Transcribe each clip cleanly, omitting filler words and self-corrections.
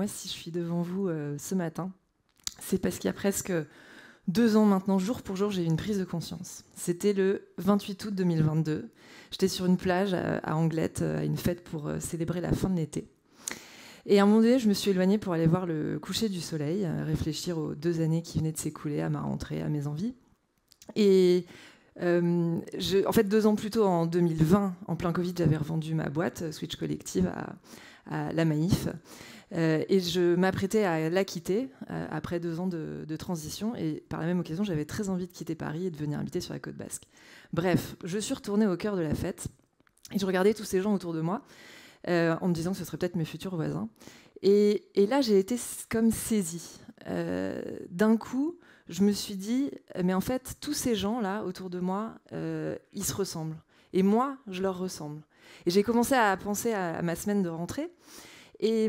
moi, si je suis devant vous ce matin, c'est parce qu'il y a presque 2 ans maintenant, jour pour jour, j'ai eu une prise de conscience. C'était le 28 août 2022. J'étais sur une plage à Anglette, à une fête pour célébrer la fin de l'été. Et à un moment donné, je me suis éloignée pour aller voir le coucher du soleil, réfléchir aux 2 années qui venaient de s'écouler, à ma rentrée, à mes envies. Et en fait, 2 ans plus tôt, en 2020, en plein Covid, j'avais revendu ma boîte, Switch Collective, à la Maïf. Et je m'apprêtais à la quitter après 2 ans de transition. Et par la même occasion, j'avais très envie de quitter Paris et de venir habiter sur la côte basque. Bref, je suis retournée au cœur de la fête et je regardais tous ces gens autour de moi en me disant que ce seraient peut-être mes futurs voisins. Et là, j'ai été comme saisie. D'un coup, je me suis dit, mais en fait, tous ces gens-là autour de moi, ils se ressemblent. Et moi, je leur ressemble. Et j'ai commencé à penser à ma semaine de rentrée et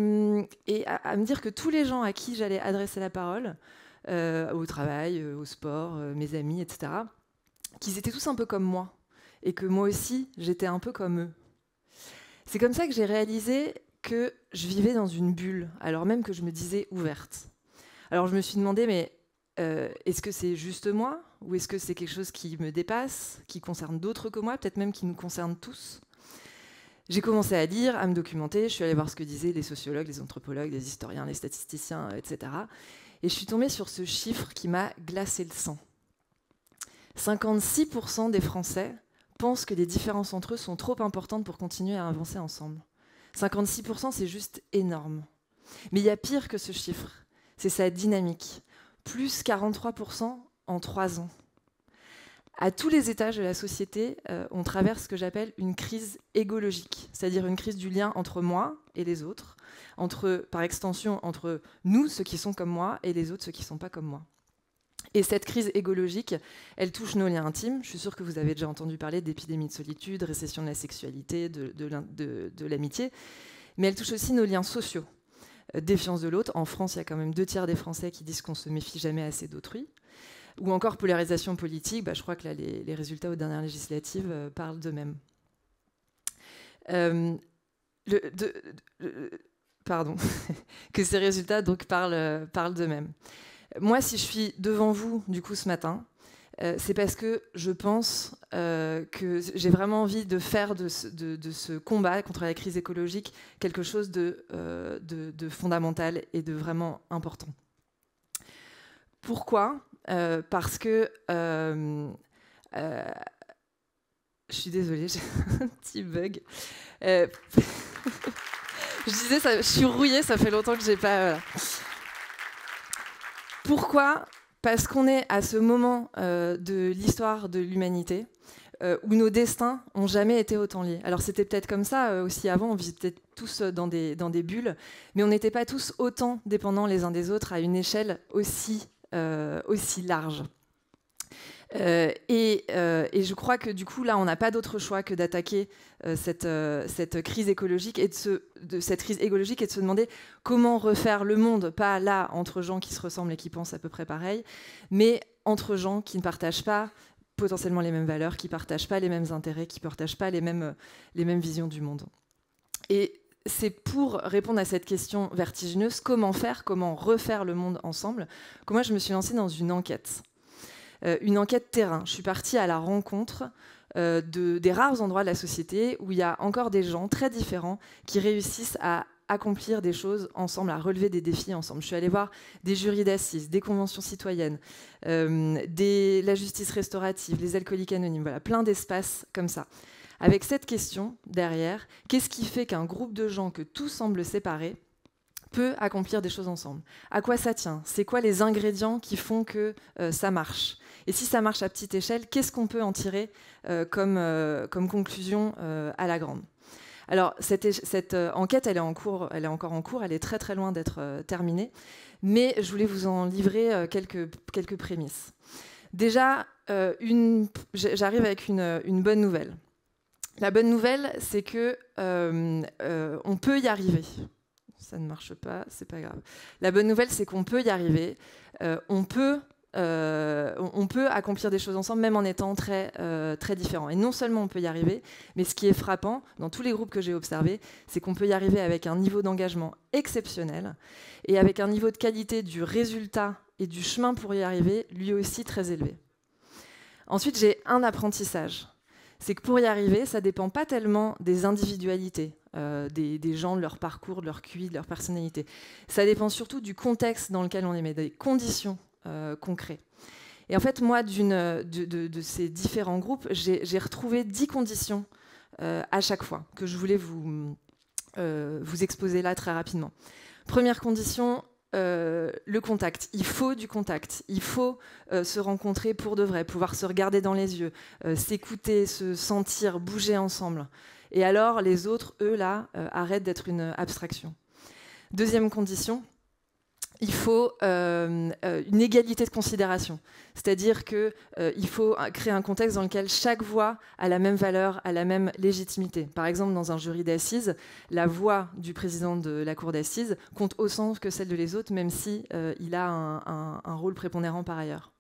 à me dire que tous les gens à qui j'allais adresser la parole, au travail, au sport, mes amis, etc., qu'ils étaient tous un peu comme moi. Et que moi aussi, j'étais un peu comme eux. C'est comme ça que j'ai réalisé que je vivais dans une bulle, alors même que je me disais ouverte. Alors je me suis demandé, mais est-ce que c'est juste moi ? Ou est-ce que c'est quelque chose qui me dépasse, qui concerne d'autres que moi, peut-être même qui nous concerne tous ? J'ai commencé à lire, à me documenter, je suis allée voir ce que disaient les sociologues, les anthropologues, les historiens, les statisticiens, etc. Et je suis tombée sur ce chiffre qui m'a glacé le sang. 56% des Français pensent que les différences entre eux sont trop importantes pour continuer à avancer ensemble. 56%, c'est juste énorme. Mais il y a pire que ce chiffre, c'est sa dynamique. Plus 43% en 3 ans. À tous les étages de la société, on traverse ce que j'appelle une crise égologique, c'est-à-dire une crise du lien entre moi et les autres, par extension entre nous, ceux qui sont comme moi, et les autres, ceux qui ne sont pas comme moi. Et cette crise égologique, elle touche nos liens intimes. Je suis sûre que vous avez déjà entendu parler d'épidémie de solitude, récession de la sexualité, de l'amitié. Mais elle touche aussi nos liens sociaux. Défiance de l'autre. En France, il y a quand même 2 tiers des Français qui disent qu'on ne se méfie jamais assez d'autrui. Ou encore polarisation politique. Je crois que là, les résultats aux dernières législatives parlent d'eux-mêmes. Pardon. Que ces résultats donc, parlent d'eux-mêmes. Moi, si je suis devant vous, du coup, ce matin, c'est parce que je pense que j'ai vraiment envie de faire de ce combat contre la crise écologique quelque chose de fondamental et de vraiment important. Pourquoi ? Parce que... je suis désolée, j'ai un petit bug. Je disais, je suis rouillée, ça fait longtemps que j'ai pas... Pourquoi ? Parce qu'on est à ce moment de l'histoire de l'humanité où nos destins n'ont jamais été autant liés. Alors c'était peut-être comme ça aussi avant, on vivait peut-être tous dans des bulles, mais on n'était pas tous autant dépendants les uns des autres à une échelle aussi large. Et je crois que du coup là on n'a pas d'autre choix que d'attaquer cette crise écologique et de se demander comment refaire le monde, pas là entre gens qui se ressemblent et qui pensent à peu près pareil, mais entre gens qui ne partagent pas potentiellement les mêmes valeurs, qui ne partagent pas les mêmes intérêts, qui ne partagent pas les mêmes visions du monde. Et c'est pour répondre à cette question vertigineuse, comment refaire le monde ensemble, que moi je me suis lancée dans une enquête terrain. Je suis partie à la rencontre des rares endroits de la société où il y a encore des gens très différents qui réussissent à accomplir des choses ensemble, à relever des défis ensemble. Je suis allée voir des jurys d'assises, des conventions citoyennes, la justice restaurative, les alcooliques anonymes, voilà, plein d'espaces comme ça. Avec cette question derrière, qu'est-ce qui fait qu'un groupe de gens que tout semble séparer peut accomplir des choses ensemble ? À quoi ça tient ? C'est quoi les ingrédients qui font que ça marche ? Et si ça marche à petite échelle, qu'est-ce qu'on peut en tirer comme conclusion à la grande ? Alors, cette enquête, elle est encore en cours, elle est très très loin d'être terminée, mais je voulais vous en livrer quelques prémices. Déjà, j'arrive avec une bonne nouvelle. La bonne nouvelle, c'est que on peut y arriver. Ça ne marche pas, c'est pas grave. La bonne nouvelle, c'est qu'on peut y arriver. On peut on peut accomplir des choses ensemble, même en étant très, très différents. Et non seulement on peut y arriver, mais ce qui est frappant dans tous les groupes que j'ai observés, c'est qu'on peut y arriver avec un niveau d'engagement exceptionnel et avec un niveau de qualité du résultat et du chemin pour y arriver, lui aussi très élevé. Ensuite, j'ai un apprentissage. C'est que pour y arriver, ça ne dépend pas tellement des individualités, des gens, de leur parcours, de leur QI, de leur personnalité. Ça dépend surtout du contexte dans lequel on est, mais des conditions qu'on crée. Et en fait, moi, de ces différents groupes, j'ai retrouvé 10 conditions à chaque fois que je voulais vous exposer là très rapidement. Première condition, le contact. Il faut du contact. Il faut se rencontrer pour de vrai, pouvoir se regarder dans les yeux, s'écouter, se sentir, bouger ensemble. Et alors, les autres, eux, là, arrêtent d'être une abstraction. Deuxième condition, il faut une égalité de considération. C'est-à-dire qu'il faut créer un contexte dans lequel chaque voix a la même valeur, a la même légitimité. Par exemple, dans un jury d'assises, la voix du président de la cour d'assises compte autant que celle de les autres, même si il a un rôle prépondérant par ailleurs.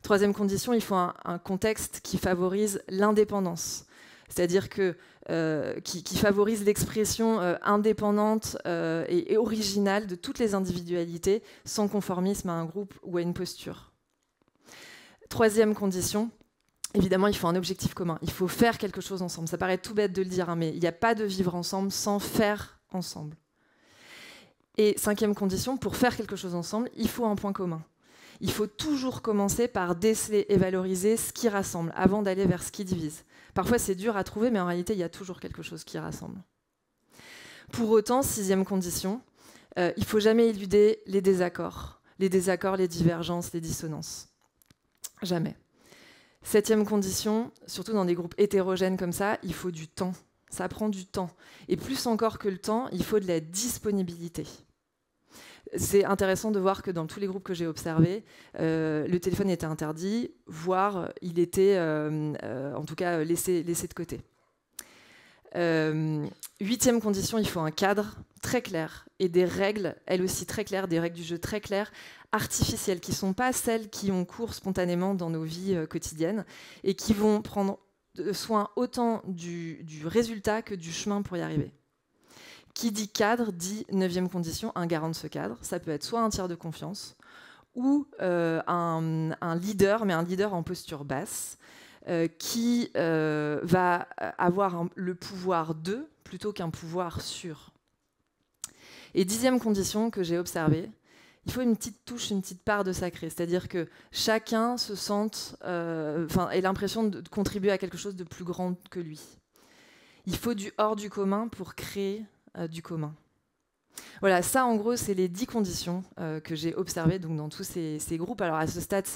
Troisième condition, il faut un contexte qui favorise l'indépendance. C'est-à-dire qui favorise l'expression indépendante et originale de toutes les individualités, sans conformisme à un groupe ou à une posture. Troisième condition, évidemment, il faut un objectif commun. Il faut faire quelque chose ensemble. Ça paraît tout bête de le dire, hein, mais il n'y a pas de vivre ensemble sans faire ensemble. Et cinquième condition, pour faire quelque chose ensemble, il faut un point commun. Il faut toujours commencer par déceler et valoriser ce qui rassemble avant d'aller vers ce qui divise. Parfois, c'est dur à trouver, mais en réalité, il y a toujours quelque chose qui rassemble. Pour autant, sixième condition, il ne faut jamais éluder les désaccords, les divergences, les dissonances. Jamais. Septième condition, surtout dans des groupes hétérogènes comme ça, il faut du temps. Ça prend du temps. Et plus encore que le temps, il faut de la disponibilité. C'est intéressant de voir que dans tous les groupes que j'ai observés, le téléphone était interdit, voire il était en tout cas laissé de côté. Huitième condition, il faut un cadre très clair et des règles, elles aussi très claires, des règles du jeu très claires, artificielles, qui ne sont pas celles qui ont cours spontanément dans nos vies quotidiennes et qui vont prendre soin autant du résultat que du chemin pour y arriver. Qui dit cadre dit neuvième condition, un garant de ce cadre. Ça peut être soit un tiers de confiance ou un leader, mais un leader en posture basse, qui va avoir le pouvoir de plutôt qu'un pouvoir sur. Et dixième condition que j'ai observée, il faut une petite touche, une petite part de sacré. C'est-à-dire que chacun se sente, ait l'impression de contribuer à quelque chose de plus grand que lui. Il faut du hors du commun pour créer du commun. Voilà, ça en gros, c'est les 10 conditions que j'ai observées donc, dans tous ces groupes. Alors à ce stade,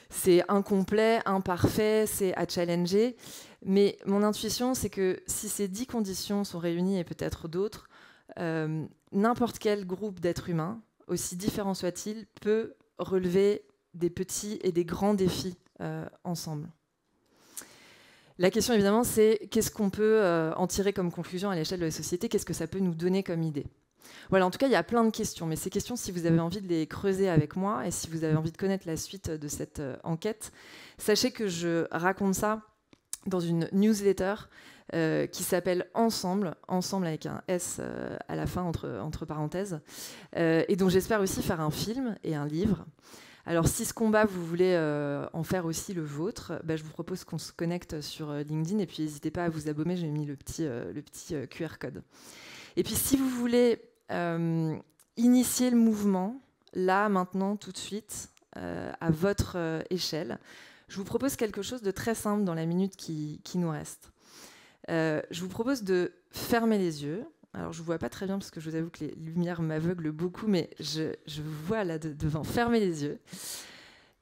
c'est incomplet, imparfait, c'est à challenger. Mais mon intuition, c'est que si ces 10 conditions sont réunies, et peut-être d'autres, n'importe quel groupe d'êtres humains, aussi différent soit-il, peut relever des petits et des grands défis ensemble. La question, évidemment, c'est qu'est-ce qu'on peut en tirer comme conclusion à l'échelle de la société? Qu'est-ce que ça peut nous donner comme idée? Voilà, en tout cas, il y a plein de questions. Mais ces questions, si vous avez envie de les creuser avec moi et si vous avez envie de connaître la suite de cette enquête, sachez que je raconte ça dans une newsletter qui s'appelle Ensemble, Ensemble avec un S à la fin, entre parenthèses, et dont j'espère aussi faire un film et un livre. Alors, si ce combat, vous voulez en faire aussi le vôtre, je vous propose qu'on se connecte sur LinkedIn et puis n'hésitez pas à vous abonner, j'ai mis le petit QR code. Et puis, si vous voulez initier le mouvement, là, maintenant, tout de suite, à votre échelle, je vous propose quelque chose de très simple dans la minute qui nous reste. Je vous propose de fermer les yeux. Alors, je ne vous vois pas très bien parce que je vous avoue que les lumières m'aveuglent beaucoup, mais je vous vois là devant. Fermez les yeux.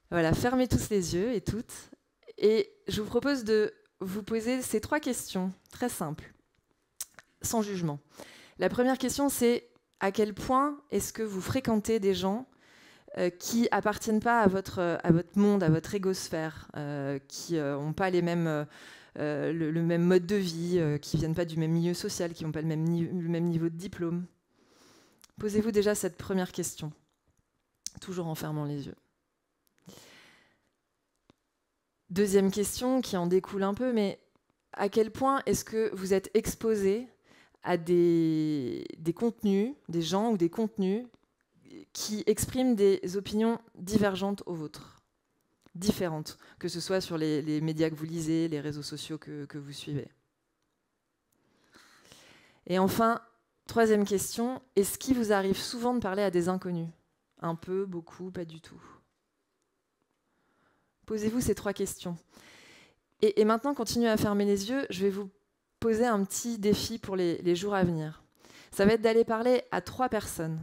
Voilà, fermez tous les yeux et toutes. Et je vous propose de vous poser ces 3 questions très simples, sans jugement. La première question, c'est à quel point est-ce que vous fréquentez des gens qui appartiennent pas à votre monde, à votre égosphère, qui n'ont pas les mêmes... le même mode de vie, qui ne viennent pas du même milieu social, qui n'ont pas le même niveau de diplôme. Posez-vous déjà cette première question, toujours en fermant les yeux. Deuxième question qui en découle un peu, mais à quel point est-ce que vous êtes exposé à des contenus, des gens ou des contenus qui expriment des opinions divergentes aux vôtres, différentes, que ce soit sur les médias que vous lisez, les réseaux sociaux que vous suivez. Et enfin, troisième question, est-ce qu'il vous arrive souvent de parler à des inconnus? Un peu, beaucoup, pas du tout. Posez-vous ces 3 questions. Et maintenant, continuez à fermer les yeux. Je vais vous poser un petit défi pour les jours à venir. Ça va être d'aller parler à 3 personnes.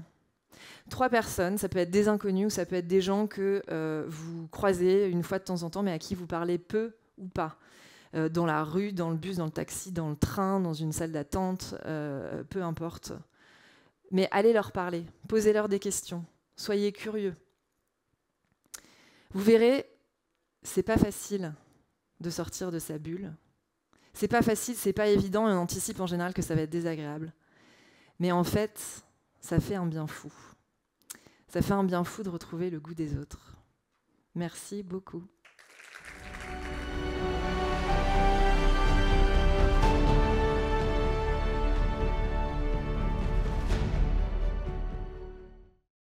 3 personnes, ça peut être des inconnus ou ça peut être des gens que vous croisez une fois de temps en temps, mais à qui vous parlez peu ou pas. Dans la rue, dans le bus, dans le taxi, dans le train, dans une salle d'attente, peu importe. Mais allez leur parler, posez-leur des questions, soyez curieux. Vous verrez, c'est pas facile de sortir de sa bulle. C'est pas facile, c'est pas évident, et on anticipe en général que ça va être désagréable. Mais en fait, ça fait un bien fou. Ça fait un bien fou de retrouver le goût des autres. Merci beaucoup.